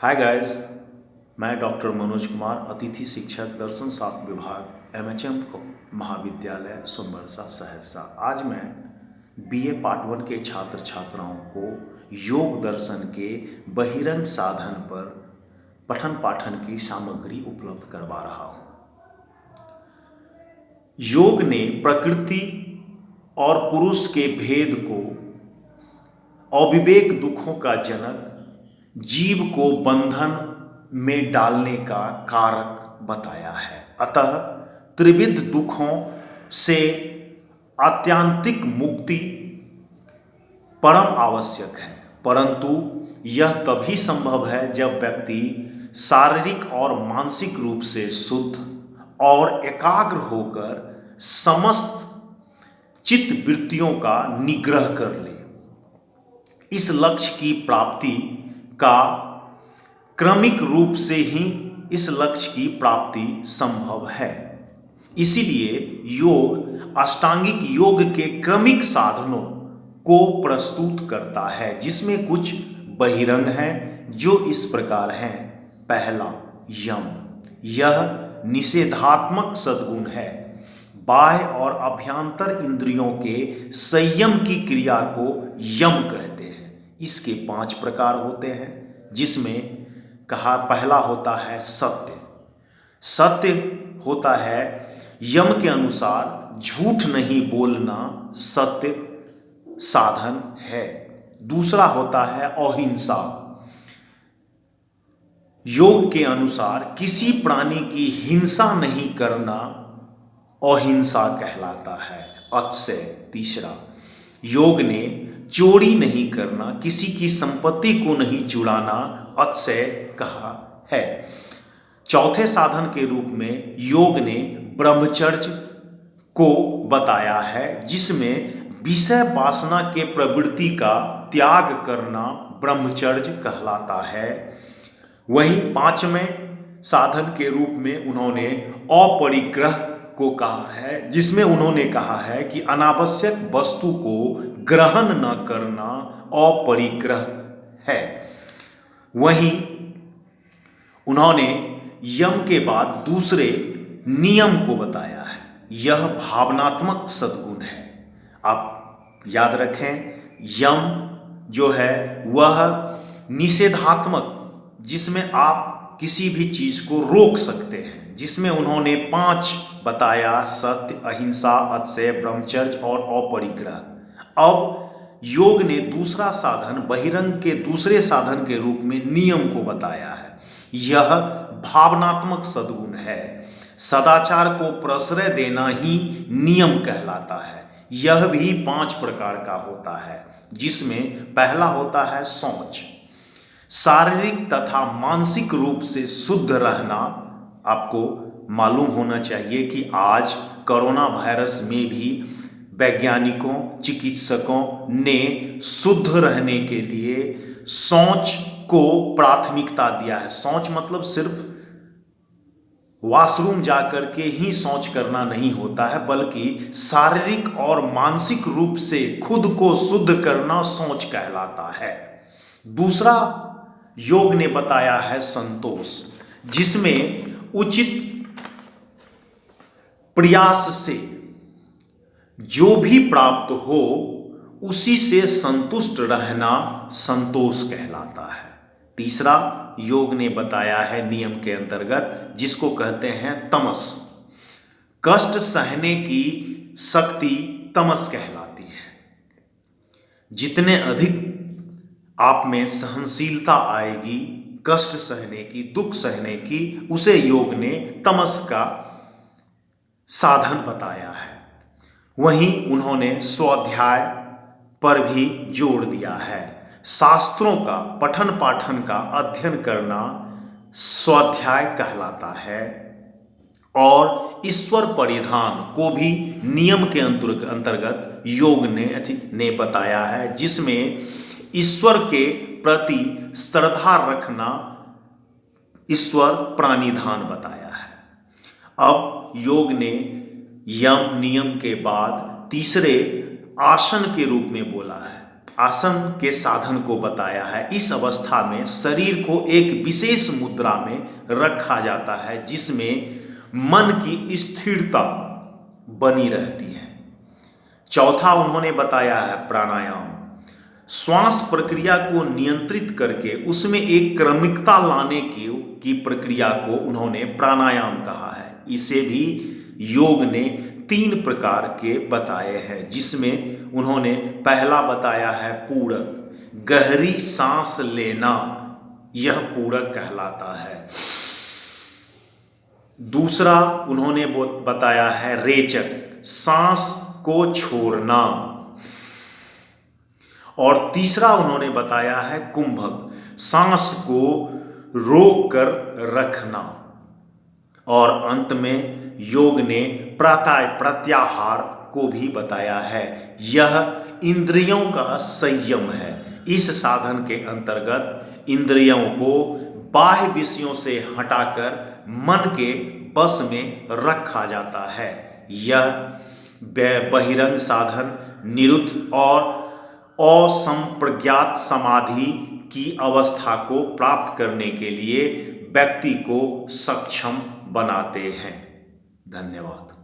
Hi guys, मैं doctor Manoj Kumar, अतिथि शिक्षक दर्शन शास्त्र विभाग एमएचएम को महाविद्यालय सोनबरसा सहरसा। आज मैं बीए पार्ट 1 के छात्र छात्राओं को योग दर्शन के बहिरंग साधन पर पठन पाठन की सामग्री उपलब्ध करवा रहा हूँ। योग ने प्रकृति और पुरुष के भेद को, अविवेक दुखों का जनक, जीव को बंधन में डालने का कारक बताया है। अतः त्रिविध दुखों से आत्यंतिक मुक्ति परम आवश्यक है, परंतु यह तभी संभव है जब व्यक्ति शारीरिक और मानसिक रूप से शुद्ध और एकाग्र होकर समस्त चित्त वृत्तियों का निग्रह कर ले। इस लक्ष्य की प्राप्ति का क्रमिक रूप से ही इस लक्ष्य की प्राप्ति संभव है। इसीलिए योग अष्टांगिक योग के क्रमिक साधनों को प्रस्तुत करता है, जिसमें कुछ बहिरंग हैं जो इस प्रकार हैं। पहला, यम। यह निषेधात्मक सद्गुण है। बाह्य और अभ्यंतर इंद्रियों के संयम की क्रिया को यम कहते हैं। इसके 5 प्रकार होते हैं, जिसमें कहा पहला होता है सत्य। सत्य होता है यम के अनुसार झूठ नहीं बोलना सत्य साधन है। दूसरा होता है अहिंसा। योग के अनुसार किसी प्राणी की हिंसा नहीं करना अहिंसा कहलाता है। अतः तीसरा, योग ने चोरी नहीं करना, किसी की संपत्ति को नहीं चुराना अतः कहा है। चौथे साधन के रूप में योग ने ब्रह्मचर्य को बताया है, जिसमें विषय वासना के प्रवृत्ति का त्याग करना ब्रह्मचर्य कहलाता है। वहीं 5वें साधन के रूप में उन्होंने अपरिग्रह को कहा है, जिसमें उन्होंने कहा है कि अनावश्यक वस्तु को ग्रहण न करना अपरिग्रह है। वहीं उन्होंने यम के बाद दूसरे नियम को बताया है। यह भावनात्मक सद्गुण है। आप याद रखें, यम जो है वह निषेधात्मक, जिसमें आप किसी भी चीज को रोक सकते हैं, जिसमें उन्होंने 5 बताया: सत्य, अहिंसा, अतः, ब्रह्मचर्य और अपरिग्रह। अब योग ने दूसरा साधन बहिरंग के दूसरे साधन के रूप में नियम को बताया है। यह भावनात्मक सद्गुण है। सदाचार को प्रश्रय देना ही नियम कहलाता है। यह भी 5 प्रकार का होता है, जिसमें पहला होता है शौच। शारीरिक तथा मानसिक रूप से शुद्ध रहना। आपको मालूम होना चाहिए कि आज कोरोना वायरस में भी वैज्ञानिकों, चिकित्सकों ने शुद्ध रहने के लिए शौच को प्राथमिकता दिया है। शौच मतलब सिर्फ वॉशरूम जाकर के ही शौच करना नहीं होता है, बल्कि शारीरिक और मानसिक रूप से खुद को शुद्ध करना शौच कहलाता है। दूसरा योग ने बताया है संतोष, जिसमें उचित प्रयास से जो भी प्राप्त हो उसी से संतुष्ट रहना संतोष कहलाता है। तीसरा योग ने बताया है नियम के अंतर्गत, जिसको कहते हैं तमस। कष्ट सहने की शक्ति तमस कहलाती है। जितने अधिक आप में सहनशीलता आएगी कष्ट सहने की, दुख सहने की, उसे योग ने तमस का साधन बताया है। वहीं उन्होंने स्वाध्याय पर भी जोर दिया है। शास्त्रों का पठन पाठन का अध्ययन करना स्वाध्याय कहलाता है। और ईश्वर परिधान को भी नियम के अंतर्गत योग ने बताया है, जिसमें ईश्वर के प्रति श्रद्धा रखना ईश्वर प्राणिधान बताया है। अब योग ने यम नियम के बाद तीसरे आसन के रूप में बोला है। आसन के साधन को बताया है। इस अवस्था में शरीर को एक विशेष मुद्रा में रखा जाता है जिसमें मन की स्थिरता बनी रहती है। चौथा उन्होंने बताया है प्राणायाम। श्वास प्रक्रिया को नियंत्रित करके उसमें एक क्रमिकता लाने की प्रक्रिया को उन्होंने प्राणायाम कहा है। इसे भी योग ने 3 प्रकार के बताए हैं, जिसमें उन्होंने पहला बताया है पूरक, गहरी सांस लेना, यह पूरक कहलाता है। दूसरा उन्होंने बताया है रेचक, सांस को छोड़ना। और तीसरा उन्होंने बताया है कुंभक, सांस को रोक कर रखना। और अंत में योग ने प्रत्याहार को भी बताया है। यह इंद्रियों का संयम है। इस साधन के अंतर्गत इंद्रियों को बाह्य विषयों से हटाकर मन के बस में रखा जाता है। यह बहिरंग साधन निरुद्ध और असंप्रज्ञात समाधि की अवस्था को प्राप्त करने के लिए व्यक्ति को सक्षम बनाते हैं। धन्यवाद।